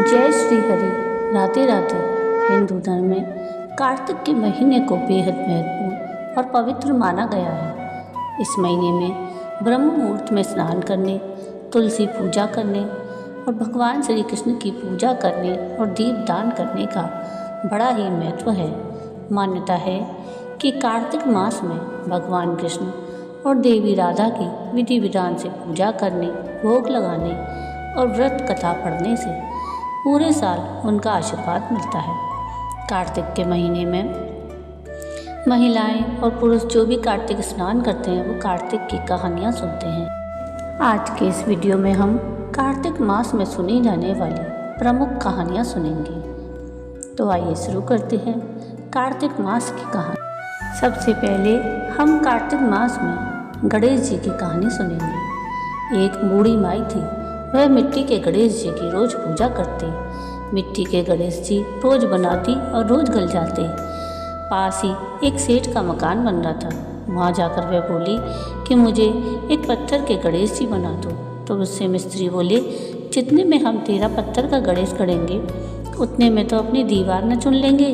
जय श्री हरि। राधे राधे। हिंदू धर्म में कार्तिक के महीने को बेहद महत्वपूर्ण और पवित्र माना गया है। इस महीने में ब्रह्म मुहूर्त में स्नान करने, तुलसी पूजा करने और भगवान श्री कृष्ण की पूजा करने और दीप दान करने का बड़ा ही महत्व है। मान्यता है कि कार्तिक मास में भगवान कृष्ण और देवी राधा की विधि विधान से पूजा करने, भोग लगाने और व्रत कथा पढ़ने से पूरे साल उनका आशीर्वाद मिलता है। कार्तिक के महीने में महिलाएं और पुरुष जो भी कार्तिक स्नान करते हैं वो कार्तिक की कहानियाँ सुनते हैं। आज के इस वीडियो में हम कार्तिक मास में सुनी जाने वाली प्रमुख कहानियाँ सुनेंगे। तो आइए शुरू करते हैं कार्तिक मास की कहानी। सबसे पहले हम कार्तिक मास में गणेश जी की कहानी सुनेंगे। एक बूढ़ी माई थी। वह मिट्टी के गणेश जी की रोज़ पूजा करती। मिट्टी के गणेश जी रोज़ बनाती और रोज़ गल जाते। पास ही एक सेठ का मकान बन रहा था। वहाँ जाकर वह बोली कि मुझे एक पत्थर के गणेश जी बना दो। तो उससे मिस्त्री बोले, जितने में हम तेरा पत्थर का गणेश गढ़ेंगे उतने में तो अपनी दीवार न चुन लेंगे।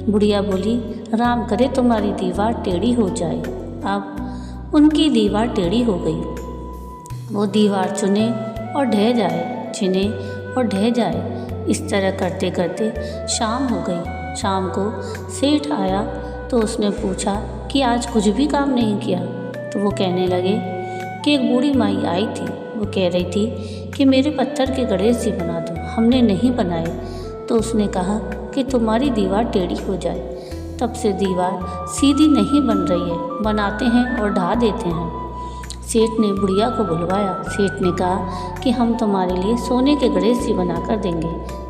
बुढ़िया बोली, राम करे तुम्हारी दीवार टेढ़ी हो जाए। अब उनकी दीवार टेढ़ी हो गई। वो दीवार चुने और ढह जाए, छिने और ढह जाए। इस तरह करते करते शाम हो गई। शाम को सेठ आया तो उसने पूछा कि आज कुछ भी काम नहीं किया। तो वो कहने लगे कि एक बूढ़ी माई आई थी। वो कह रही थी कि मेरे पत्थर के गणेश जी बना दो। हमने नहीं बनाए। तो उसने कहा कि तुम्हारी दीवार टेढ़ी हो जाए। तब से दीवार सीधी नहीं बन रही है। बनाते हैं और ढा देते हैं। सेठ ने बुढ़िया को बुलवाया। सेठ ने कहा कि हम तुम्हारे लिए सोने के गणेश जी बना कर देंगे,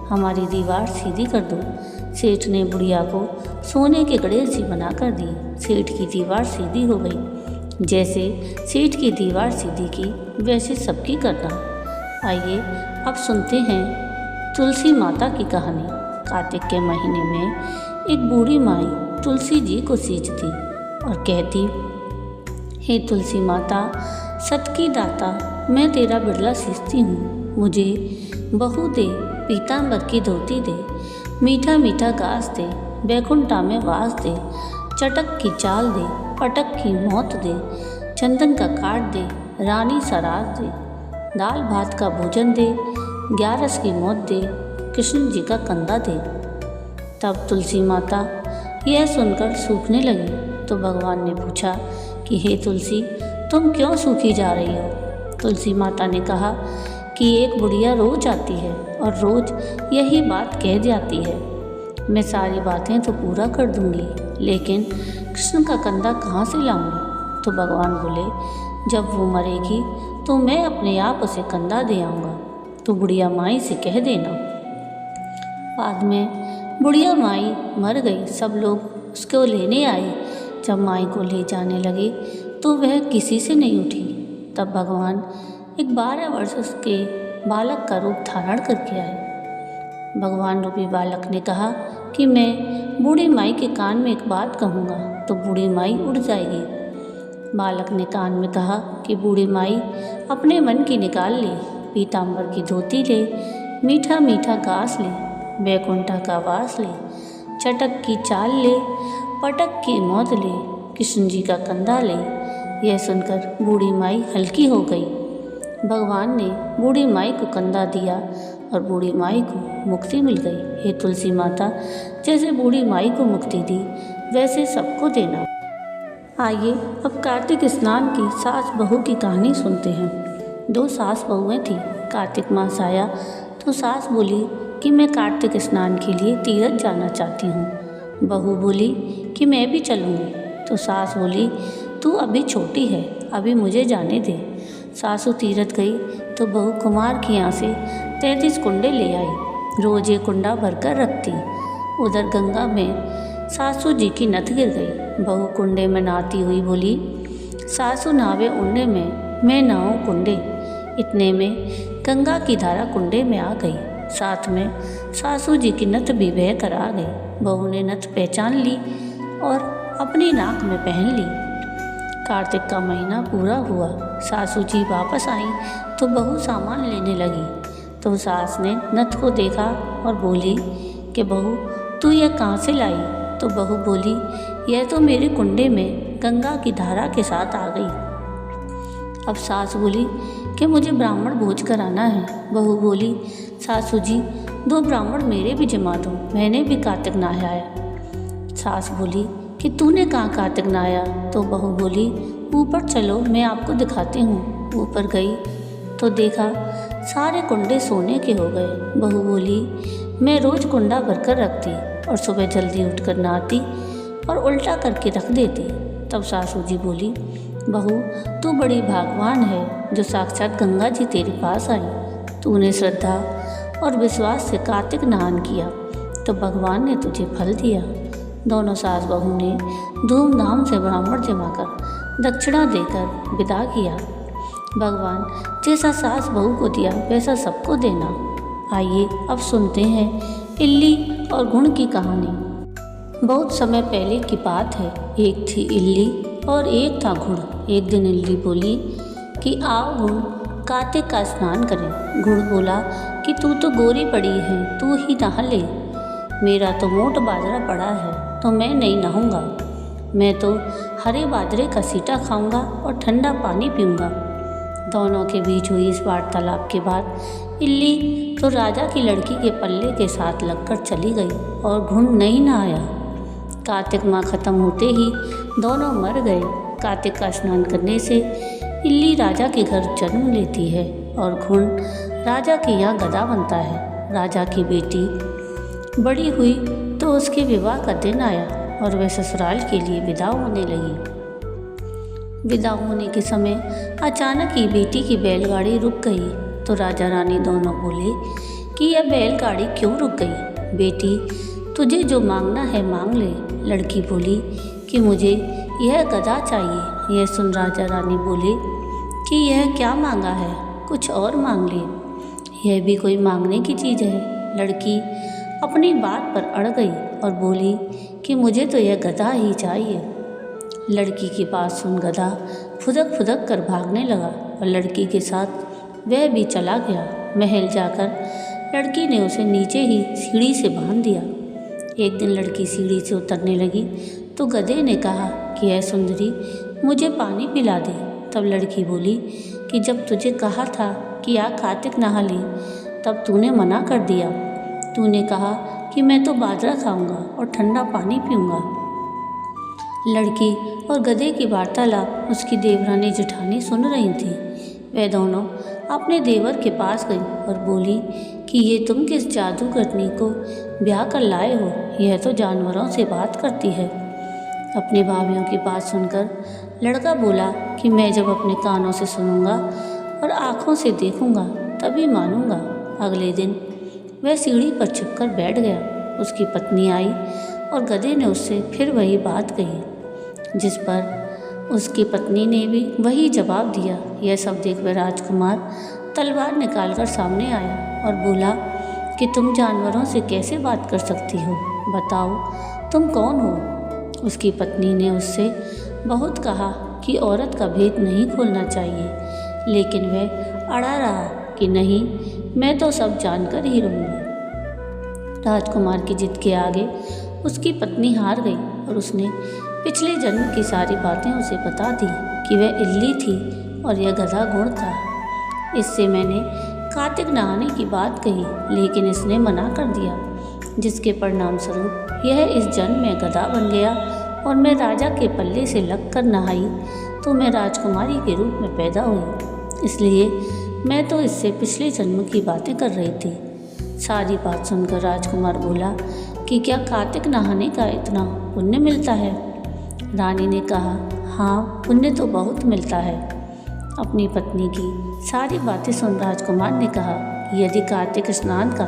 हमारी दीवार सीधी कर दो। सेठ ने बुढ़िया को सोने के गणेश जी बना कर दिए। सेठ की दीवार सीधी हो गई। जैसे सेठ की दीवार सीधी की वैसे सबकी करना। आइए अब सुनते हैं तुलसी माता की कहानी। कार्तिक के महीने में एक बूढ़ी माई तुलसी जी को सींचती और कहती, हे तुलसी माता, सत की दाता, मैं तेरा बिरला सींचती हूँ। मुझे बहू दे, पीताम्बर की धोती दे, मीठा मीठा घास दे, बैकुंठा में वास दे, चटक की चाल दे, पटक की मौत दे, चंदन का काट दे, रानी सराज दे, दाल भात का भोजन दे, 11 की मौत दे, कृष्ण जी का कंधा दे। तब तुलसी माता यह सुनकर सूखने लगी। तो भगवान ने पूछा कि हे तुलसी, तुम क्यों सूखी जा रही हो? तुलसी माता ने कहा कि एक बुढ़िया रोज आती है और रोज यही बात कह जाती है। मैं सारी बातें तो पूरा कर दूंगी, लेकिन कृष्ण का कंधा कहाँ से लाऊंगी? तो भगवान बोले, जब वो मरेगी तो मैं अपने आप उसे कंधा दे आऊँगा। तो बुढ़िया माई से कह देना। बाद में बुढ़िया माई मर गई। सब लोग उसको लेने आए। जब माई को ले जाने लगे तो वह किसी से नहीं उठी। तब भगवान एक 12 वर्ष के बालक का रूप धारण करके आए। भगवान रूपी बालक ने कहा कि मैं बूढ़ी माई के कान में एक बात कहूँगा तो बूढ़ी माई उड़ जाएगी। बालक ने कान में कहा कि बूढ़ी माई अपने मन की निकाल ले, पीताम्बर की धोती ले, मीठा मीठा घास ले, बैकुंठा का वास ले, चटक की चाल ले, पटक की मौत ले, कृष्ण जी का कंधा ले। यह सुनकर बूढ़ी माई हल्की हो गई। भगवान ने बूढ़ी माई को कंधा दिया और बूढ़ी माई को मुक्ति मिल गई। हे तुलसी माता, जैसे बूढ़ी माई को मुक्ति दी वैसे सबको देना। आइए अब कार्तिक स्नान की सास बहू की कहानी सुनते हैं। 2 सास बहुएँ थीं। कार्तिक मास आया तो सास बोली कि मैं कार्तिक स्नान के लिए तीर्थ जाना चाहती हूँ। बहू बोली कि मैं भी चलूँगी। तो सास बोली, तू अभी छोटी है, अभी मुझे जाने दे। सासू तीर्थ गई तो बहू कुमार के यहाँ से 33 कुंडे ले आई। रोज एक कुंडा भरकर रखती। उधर गंगा में सासू जी की नथ गिर गई। बहू कुंडे में नहाती हुई बोली, सासू नहावे उंडे में, मैं नहाऊं कुंडे। इतने में गंगा की धारा कुंडे में आ गई। साथ में सासू जी की नथ भी बह कर आ गई। बहू ने नथ पहचान ली और अपनी नाक में पहन ली। कार्तिक का महीना पूरा हुआ। सासू जी वापस आई तो बहू सामान लेने लगी। तो सास ने नथ को देखा और बोली कि बहू तू यह कहाँ से लाई? तो बहू बोली यह तो मेरे कुंडे में गंगा की धारा के साथ आ गई। अब सास बोली कि मुझे ब्राह्मण भोज कराना है। बहू बोली सासू जी 2 ब्राह्मण मेरे भी जमा दो, मैंने भी कार्तिक नहाया है। सास बोली कि तूने कहाँ कार्तिक नहाया? तो बहू बोली ऊपर चलो मैं आपको दिखाती हूँ। ऊपर गई तो देखा सारे कुंडे सोने के हो गए। बहू बोली मैं रोज़ कुंडा भरकर रखती और सुबह जल्दी उठकर नहाती और उल्टा करके रख देती। तब सासू जी बोली बहू तू बड़ी भाग्यवान है जो साक्षात गंगा जी तेरे पास आई। तूने श्रद्धा और विश्वास से कार्तिक नहान किया तो भगवान ने तुझे फल दिया। दोनों सास बहू ने धूमधाम से ब्राह्मण जमा कर दक्षिणा देकर विदा किया। भगवान जैसा सास बहू को दिया वैसा सबको देना। आइए अब सुनते हैं इल्ली और गुण की कहानी। बहुत समय पहले की बात है। एक थी इल्ली और एक था गुण। एक दिन इल्ली बोली कि आओ गुण कार्तिक का स्नान करें। गुण बोला कि तू तो गोरी पड़ी है, तू ही नहा ले। मेरा तो मोट बाजरा पड़ा है तो मैं नहीं नहाऊंगा। मैं तो हरे बाजरे का सीटा खाऊंगा और ठंडा पानी पीऊंगा। दोनों के बीच हुई इस वार्तालाप के बाद इल्ली तो राजा की लड़की के पल्ले के साथ लगकर चली गई और घुंड नहीं नहाया। कार्तिक माह खत्म होते ही दोनों मर गए। कार्तिक का स्नान करने से इल्ली राजा के घर जन्म लेती है और घुंड राजा के यहाँ गधा बनता है। राजा की बेटी बड़ी हुई तो उसके विवाह का दिन आया और वह ससुराल के लिए विदा होने लगी। विदा होने के समय अचानक ही बेटी की बैलगाड़ी रुक गई तो राजा रानी दोनों बोले कि यह बैलगाड़ी क्यों रुक गई? बेटी तुझे जो मांगना है मांग ले। लड़की बोली कि मुझे यह गधा चाहिए। यह सुन राजा रानी बोले कि यह क्या मांगा है, कुछ और मांग ले, यह भी कोई मांगने की चीज़ है। लड़की अपनी बात पर अड़ गई और बोली कि मुझे तो यह गधा ही चाहिए। लड़की की बात सुन गधा फुदक फुदक कर भागने लगा और लड़की के साथ वह भी चला गया। महल जाकर लड़की ने उसे नीचे ही सीढ़ी से बांध दिया। एक दिन लड़की सीढ़ी से उतरने लगी तो गधे ने कहा कि ऐ सुंदरी मुझे पानी पिला दे। तब लड़की बोली कि जब तुझे कहा था कि आ कार्तिक नहा ले तब तूने मना कर दिया। तूने कहा कि मैं तो बाजरा खाऊंगा और ठंडा पानी पीऊंगा। लड़की और गधे की वार्तालाप उसकी देवरानी जेठानी सुन रही थी। वे दोनों अपने देवर के पास गई और बोली कि ये तुम किस जादूगरनी को ब्याह कर लाए हो? यह तो जानवरों से बात करती है। अपनी भाभियों की बात सुनकर लड़का बोला कि मैं जब अपने कानों से सुनूंगा और आँखों से देखूंगा तभी मानूंगा। अगले दिन वह सीढ़ी पर छिपकर बैठ गया। उसकी पत्नी आई और गधे ने उससे फिर वही बात कही, जिस पर उसकी पत्नी ने भी वही जवाब दिया। यह सब देखकर राजकुमार तलवार निकालकर सामने आया और बोला कि तुम जानवरों से कैसे बात कर सकती हो? बताओ तुम कौन हो? उसकी पत्नी ने उससे बहुत कहा कि औरत का भेद नहीं खोलना चाहिए, लेकिन वह अड़ा रहा कि नहीं, मैं तो सब जानकर ही रहूँगी। राजकुमार की जिद के आगे उसकी पत्नी हार गई और उसने पिछले जन्म की सारी बातें उसे बता दी कि वह इल्ली थी और यह गधा गुण था। इससे मैंने कार्तिक नहाने की बात कही, लेकिन इसने मना कर दिया, जिसके परिणाम स्वरूप यह इस जन्म में गधा बन गया और मैं राजा के पल्ले से लगकर नहाई तो मैं राजकुमारी के रूप में पैदा हुई। इसलिए मैं तो इससे पिछले जन्म की बातें कर रही थी। सारी बात सुनकर राजकुमार बोला कि क्या कार्तिक नहाने का इतना पुण्य मिलता है? रानी ने कहा, हाँ, पुण्य तो बहुत मिलता है। अपनी पत्नी की सारी बातें सुन राजकुमार ने कहा कि यदि कार्तिक स्नान का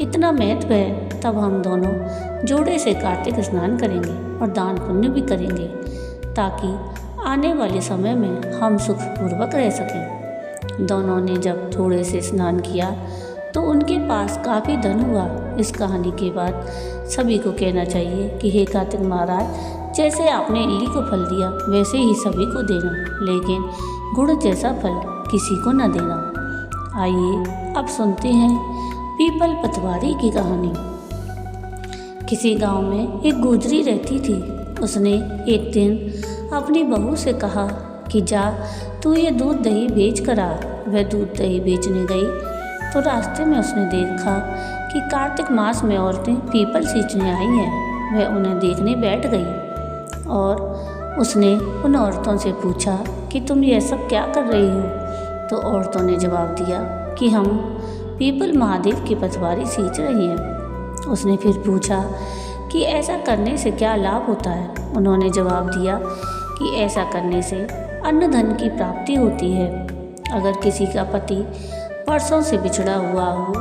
इतना महत्व है तब हम दोनों जोड़े से कार्तिक स्नान करेंगे और दान पुण्य भी करेंगे, ताकि आने वाले समय में हम सुखपूर्वक रह सकें। दोनों ने जब जोड़े से स्नान किया तो उनके पास काफ़ी धन हुआ। इस कहानी के बाद सभी को कहना चाहिए कि हे कार्तिक महाराज, जैसे आपने इल्ली को फल दिया वैसे ही सभी को देना, लेकिन गुड़ जैसा फल किसी को न देना। आइए अब सुनते हैं पीपल पतवारी की कहानी। किसी गांव में एक गुजरी रहती थी। उसने एक दिन अपनी बहू से कहा कि जा तू ये दूध दही बेच कर आ। वह दूध दही बेचने गई तो रास्ते में उसने देखा कि कार्तिक मास में औरतें पीपल सींचने आई हैं। वह उन्हें देखने बैठ गई और उसने उन औरतों से पूछा कि तुम यह सब क्या कर रही हो। तो औरतों ने जवाब दिया कि हम पीपल महादेव की पतवारी सींच रही हैं। उसने फिर पूछा कि ऐसा करने से क्या लाभ होता है। उन्होंने जवाब दिया कि ऐसा करने से अन्न धन की प्राप्ति होती है। अगर किसी का पति वर्षों से बिछड़ा हुआ हो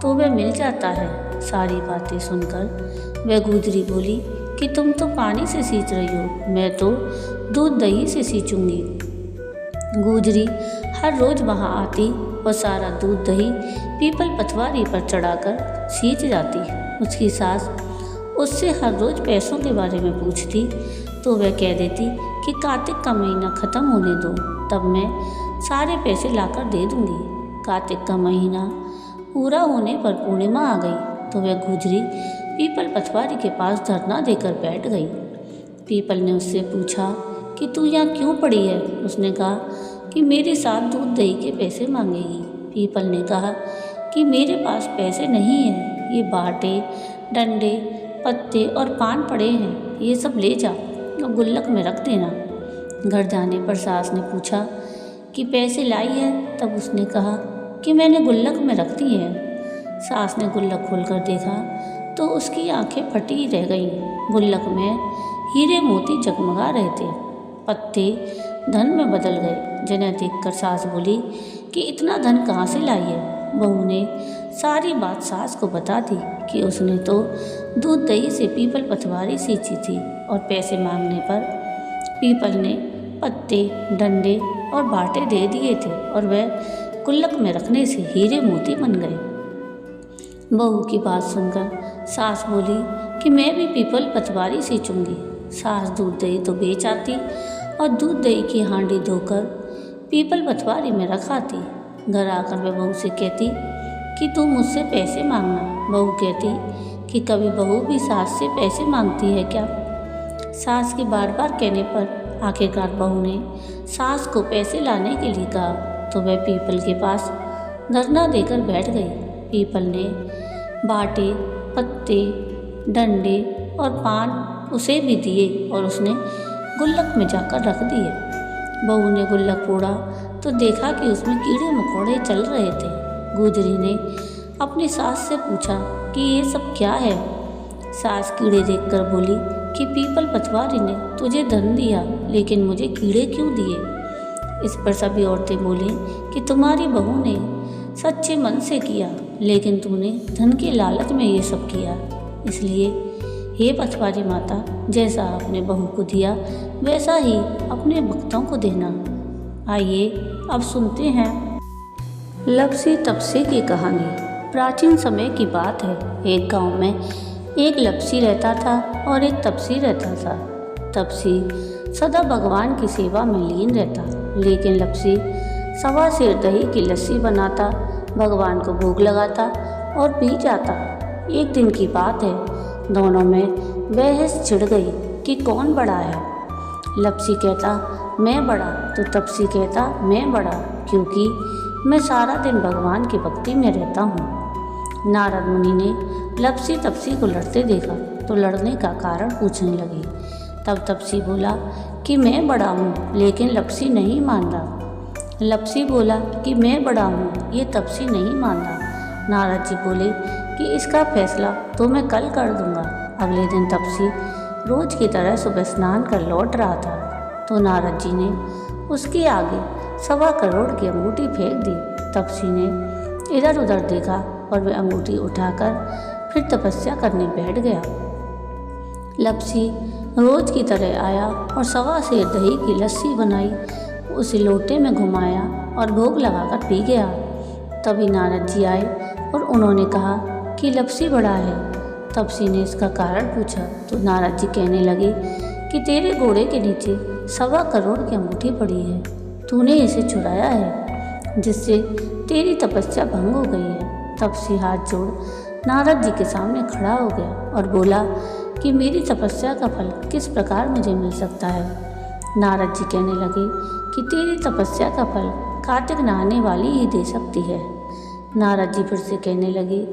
तो वह मिल जाता है। सारी बातें सुनकर वह गुजरी बोली कि तुम तो पानी से सींच रही हो, मैं तो दूध दही से सींचूंगी। गुजरी हर रोज़ वहाँ आती और सारा दूध दही पीपल पतवारी पर चढ़ाकर सींच जाती। उसकी सास उससे हर रोज़ पैसों के बारे में पूछती तो वह कह देती कि कार्तिक का महीना ख़त्म होने दो, तब मैं सारे पैसे लाकर दे दूँगी। कार्तिक का महीना पूरा होने पर पूर्णिमा आ गई तो वह गुजरी पीपल पतवारी के पास धरना देकर बैठ गई। पीपल ने उससे पूछा कि तू यहाँ क्यों पड़ी है। उसने कहा कि मेरे साथ दूध दही के पैसे मांगेगी। पीपल ने कहा कि मेरे पास पैसे नहीं हैं, ये बाटे डंडे पत्ते और पान पड़े हैं, ये सब ले जा और गुल्लक में रख देना। घर जाने पर सास ने पूछा कि पैसे लाई है। तब उसने कहा कि मैंने गुल्लक में रख दिए हैं। सास ने गुल्लक खोलकर देखा तो उसकी आंखें फटी रह गईं। गुल्लक में हीरे मोती जगमगा रहे थे। पत्ते धन में बदल गए, जिन्हें देखकर सास बोली कि इतना धन कहाँ से लाई है। बहू ने सारी बात सास को बता दी कि उसने तो दूध दही से पीपल पतवारी सींची थी और पैसे मांगने पर पीपल ने पत्ते डंडे और बाटे दे दिए थे और वह गुल्लक में रखने से हीरे मोती बन गए। बहू की बात सुनकर सास बोली कि मैं भी पीपल पतवारी सींचूंगी। सास दूध दही तो बेच आती और दूध दही की हांडी धोकर पीपल पतवारी में रखाती। घर आकर वह बहू से कहती कि तू मुझसे पैसे मांगना। बहू कहती कि कभी बहू भी सास से पैसे मांगती है क्या। सास के बार बार कहने पर आखिरकार बहू ने सास को पैसे लाने के लिए कहा तो वह पीपल के पास धरना देकर बैठ गई। पीपल ने बाटे पत्ते डंडे और पान उसे भी दिए और उसने गुल्लक में जाकर रख दिए। बहू ने गुल्लक फोड़ा तो देखा कि उसमें कीड़े मकोड़े चल रहे थे। गुजरी ने अपनी सास से पूछा कि ये सब क्या है। सास कीड़े देखकर बोली कि पीपल पतवारी ने तुझे धन दिया, लेकिन मुझे कीड़े क्यों दिए। इस पर सभी औरतें बोली कि तुम्हारी बहू ने सच्चे मन से किया, लेकिन तूने धन के लालच में ये सब किया। इसलिए हे पतवारी माता, जैसा आपने बहू को दिया वैसा ही अपने भक्तों को देना। आइए अब सुनते हैं लपसी तपसी की कहानी। प्राचीन समय की बात है। एक गांव में एक लपसी रहता था और एक तपसी रहता था। तपसी सदा भगवान की सेवा में लीन रहता, लेकिन लपसी सवा सेर दही की लस्सी बनाता, भगवान को भोग लगाता और पी जाता। एक दिन की बात है, दोनों में बहस छिड़ गई कि कौन बड़ा है। लपसी कहता मैं बड़ा, तो तपसी कहता मैं बड़ा, क्योंकि मैं सारा दिन भगवान की भक्ति में रहता हूँ। नारद मुनि ने लपसी तपसी को लड़ते देखा तो लड़ने का कारण पूछने लगे। तब तपसी बोला कि मैं बड़ा हूँ, लेकिन लपसी नहीं मान रहा। लपसी बोला कि मैं बड़ा हूँ, ये तपसी नहीं मान रहा। नारद जी बोले कि इसका फैसला तो मैं कल कर दूँगा। अगले दिन तपसी रोज की तरह सुबह स्नान कर लौट रहा था तो नारद जी ने उसके आगे 1.25 करोड़ की अंगूठी फेंक दी। तपसी ने इधर उधर देखा और वह अंगूठी उठाकर फिर तपस्या करने बैठ गया। लपसी रोज की तरह आया और 1.25 सेर दही की लस्सी बनाई, उसे लोटे में घुमाया और भोग लगाकर पी गया। तभी नारद जी आए और उन्होंने कहा कि लपसी बड़ा है। तपसी ने इसका कारण पूछा तो नारद जी कहने लगे कि तेरे घोड़े के नीचे 1.25 करोड़ की अंगूठी पड़ी है, तूने इसे चुराया है, जिससे तेरी तपस्या भंग हो गई है। तब से हाथ जोड़ नारद जी के सामने खड़ा हो गया और बोला कि मेरी तपस्या का फल किस प्रकार मुझे मिल सकता है। नारद जी कहने लगे कि तेरी तपस्या का फल कार्तिक नहाने वाली ही दे सकती है। नारद जी फिर से कहने लगे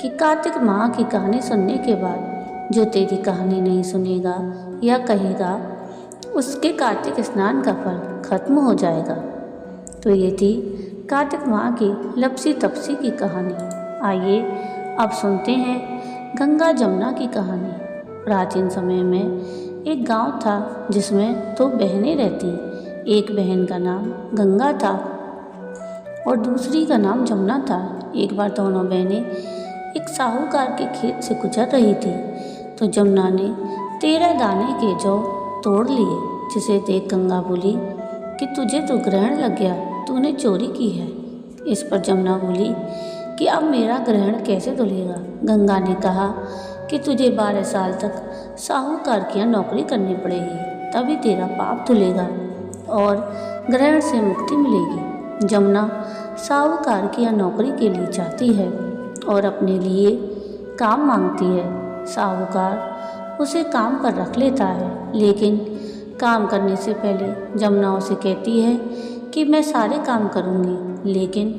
कि कार्तिक माह की कहानी सुनने के बाद जो तेरी कहानी नहीं सुनेगा या कहेगा उसके कार्तिक स्नान का फल खत्म हो जाएगा। तो ये थी कार्तिक माह की लपसी तपसी की कहानी। आइए अब सुनते हैं गंगा जमुना की कहानी। प्राचीन समय में एक गांव था जिसमें दो बहनें रहती। एक बहन का नाम गंगा था और दूसरी का नाम जमुना था। एक बार दोनों बहनें एक साहूकार के खेत से गुजर रही थी तो जमुना ने 13 दाने के जौ तोड़ लिए, जिसे देख गंगा बोली कि तुझे तो ग्रहण लग गया, तूने चोरी की है। इस पर जमुना बोली कि अब मेरा ग्रहण कैसे धुलेगा। गंगा ने कहा कि तुझे 12 साल तक साहूकार की यहाँ नौकरी करनी पड़ेगी, तभी तेरा पाप धुलेगा और ग्रहण से मुक्ति मिलेगी। जमुना साहूकार की यहाँ नौकरी के लिए चाहती है और अपने लिए काम मांगती है। साहूकार उसे काम पर रख लेता है, लेकिन काम करने से पहले जमुना उसे कहती है कि मैं सारे काम करूँगी लेकिन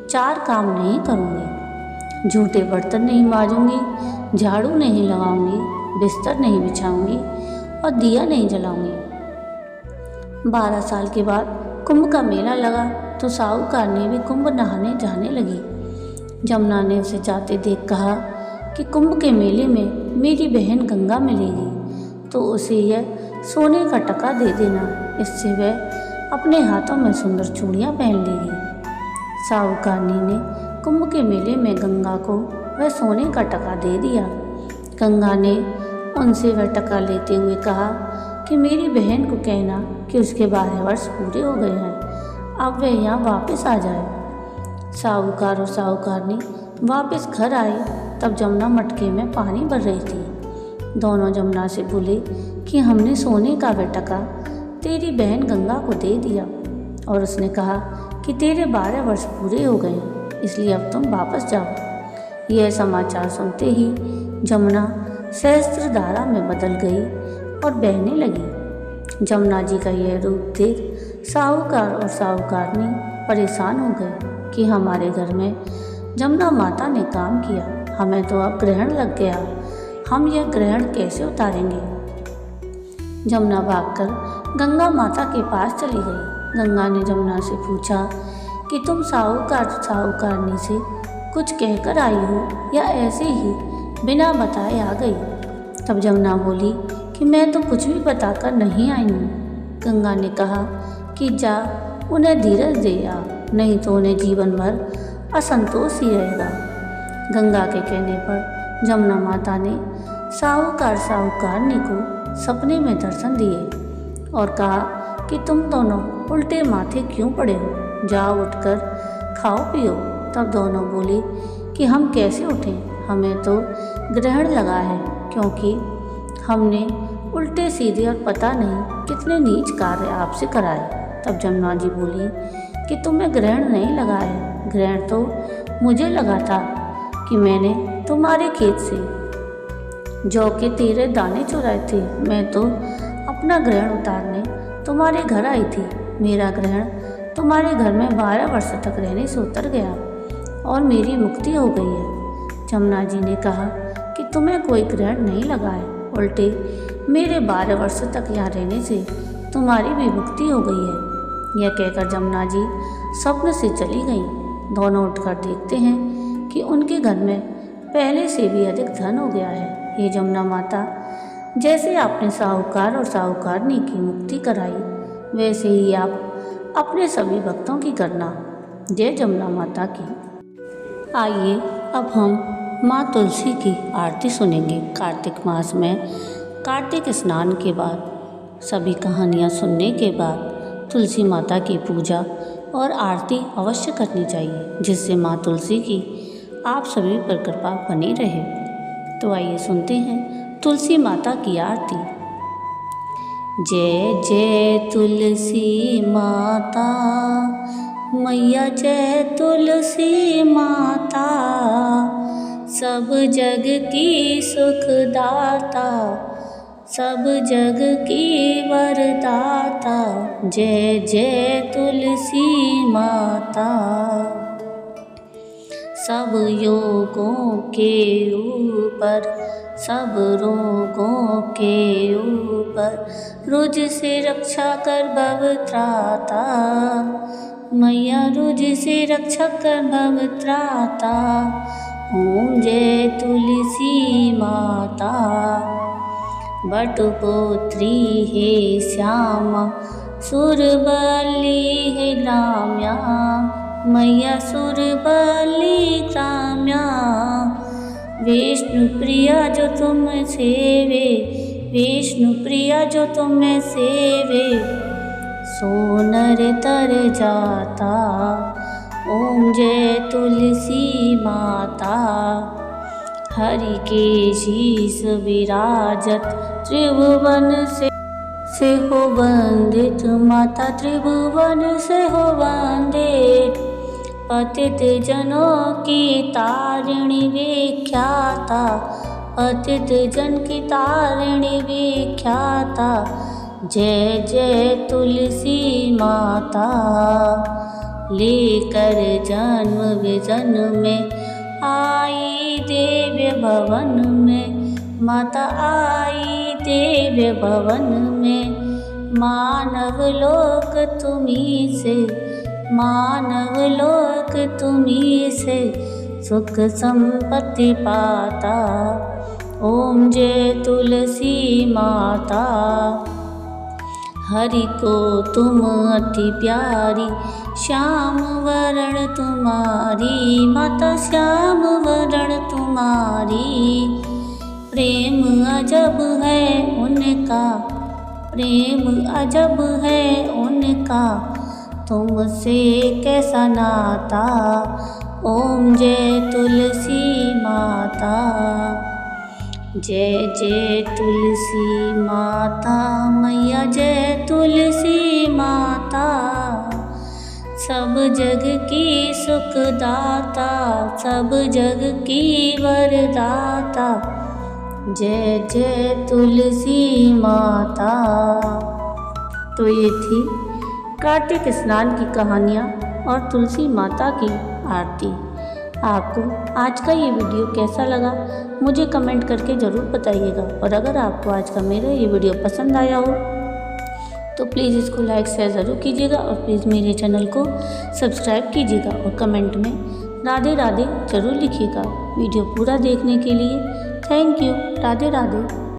4 काम नहीं करूँगी। झूठे बर्तन नहीं मांजूंगी, झाड़ू नहीं लगाऊंगी, बिस्तर नहीं बिछाऊंगी और दिया नहीं जलाऊंगी। 12 साल के बाद कुंभ का मेला लगा तो साहूकार ने भी कुंभ नहाने जाने लगी। जमुना ने उसे जाते देख कहा कि कुंभ के मेले में मेरी बहन गंगा मिलेगी तो उसे यह सोने का टका दे देना, इससे वह अपने हाथों में सुंदर चूड़ियाँ पहन लेगी। साहूकारनी ने कुंभ के मेले में गंगा को वह सोने का टका दे दिया। गंगा ने उनसे वह टका लेते हुए कहा कि मेरी बहन को कहना कि उसके 12 वर्ष पूरे हो गए हैं, अब वह यहाँ वापस आ जाए। साहूकार और साहूकारनी वापस घर आए तब जमुना मटके में पानी भर रही थी। दोनों जमुना से बोले कि हमने सोने का वह टका तेरी बहन गंगा को दे दिया और उसने कहा कि तेरे 12 वर्ष पूरे हो गए, इसलिए अब तुम वापस जाओ। यह समाचार सुनते ही जमुना सहस्त्रधारा में बदल गई और बहने लगी। जमुना जी का यह रूप देख साहूकार और साहूकारनी परेशान हो गए कि हमारे घर में जमुना माता ने काम किया, हमें तो अब ग्रहण लग गया, हम यह ग्रहण कैसे उतारेंगे। जमुना भागकर गंगा माता के पास चली गई। गंगा ने जमुना से पूछा कि तुम साहूकारनी से कुछ कहकर आई हो या ऐसे ही बिना बताए आ गई। तब जमुना बोली कि मैं तो कुछ भी बताकर नहीं आई हूँ। गंगा ने कहा कि जा उन्हें धीरज दे आ, नहीं तो उन्हें जीवन भर असंतोष ही रहेगा। गंगा के कहने पर जमुना माता ने साहूकारनी को सपने में दर्शन दिए और कहा कि तुम दोनों उल्टे माथे क्यों पड़े हो, जाओ उठकर खाओ पियो। तब दोनों बोले कि हम कैसे उठें, हमें तो ग्रहण लगा है, क्योंकि हमने उल्टे सीधे और पता नहीं कितने नीच कार्य आपसे कराए। तब जमुना जी बोली कि तुम्हें ग्रहण नहीं लगा है, ग्रहण तो मुझे लगा था कि मैंने तुम्हारे खेत से जौ के 13 दाने चुराए थे। मैं तो अपना ग्रहण उतारने तुम्हारे घर आई थी। मेरा ग्रहण तुम्हारे घर में 12 वर्ष तक रहने से उतर गया और मेरी मुक्ति हो गई है। जमुना जी ने कहा कि तुम्हें कोई ग्रहण नहीं लगा है, उल्टे मेरे 12 वर्ष तक यहाँ रहने से तुम्हारी भी मुक्ति हो गई है। यह कहकर जमुना जी स्वप्न से चली गईं। दोनों उठकर देखते हैं कि उनके घर में पहले से भी अधिक धन हो गया है। हे जमुना माता, जैसे आपने साहूकार और साहूकारनी की मुक्ति कराई, वैसे ही आप अपने सभी भक्तों की करना। जय जमुना माता की। आइए अब हम माँ तुलसी की आरती सुनेंगे। कार्तिक मास में कार्तिक स्नान के बाद सभी कहानियाँ सुनने के बाद तुलसी माता की पूजा और आरती अवश्य करनी चाहिए, जिससे माँ तुलसी की आप सभी पर कृपा बनी रहे। तो आइए सुनते हैं तुलसी माता की आरती। जय जय तुलसी माता, मैया जय तुलसी माता, सब जग की सुखदाता, सब जग की वरदाता, जय जय तुलसी माता। सब योगों के ऊपर, सब रोगों के ऊपर, रुझ से रक्षा कर भव त्राता, मैया रुझ से रक्षा कर भव त्राता। ओम जय तुलसी माता। बटपुत्री हे श्यामा, सुरबली हे ग्राम्या, मैया सुरबली ग्राम्या। विष्णु प्रिया जो तुम सेवे, विष्णु प्रिया जो तुम सेवे, सो नर तर जाता। ओम जय तुलसी माता। हरि के शीस विराजत, त्रिभुवन से हो वंदित, माता त्रिभुवन से हो वंदित। पतित जनों की तारिणी विख्याता, पतित जन की तारिणी विख्याता, जय जय तुलसी माता। लेकर जन्म विजन में आई दिव्य भवन में, माता आई दिव्य भवन में। मानव लोक तुम्हीं से, मानव लोक तुम्हीं से, सुख संपत्ति पाता। ओम जय तुलसी माता। हरि को तुम अति प्यारी, श्याम वरण तुम्हारी, माता श्याम वरण तुम्हारी। प्रेम अजब है उनका, प्रेम अजब है उनका, तुमसे कैसा नाता। ओम जय तुलसी माता। जय जय तुलसी माता, मैया जय तुलसी माता। सब जग की सुखदाता, सब जग की वरदाता, जय जय तुलसी माता। तो ये थी कार्तिक स्नान की कहानियाँ और तुलसी माता की आरती। आपको आज का ये वीडियो कैसा लगा मुझे कमेंट करके ज़रूर बताइएगा। और अगर आपको आज का मेरा ये वीडियो पसंद आया हो तो प्लीज़ इसको लाइक शेयर ज़रूर कीजिएगा और प्लीज़ मेरे चैनल को सब्सक्राइब कीजिएगा और कमेंट में राधे राधे ज़रूर लिखिएगा। वीडियो पूरा देखने के लिए थैंक यू। राधे राधे।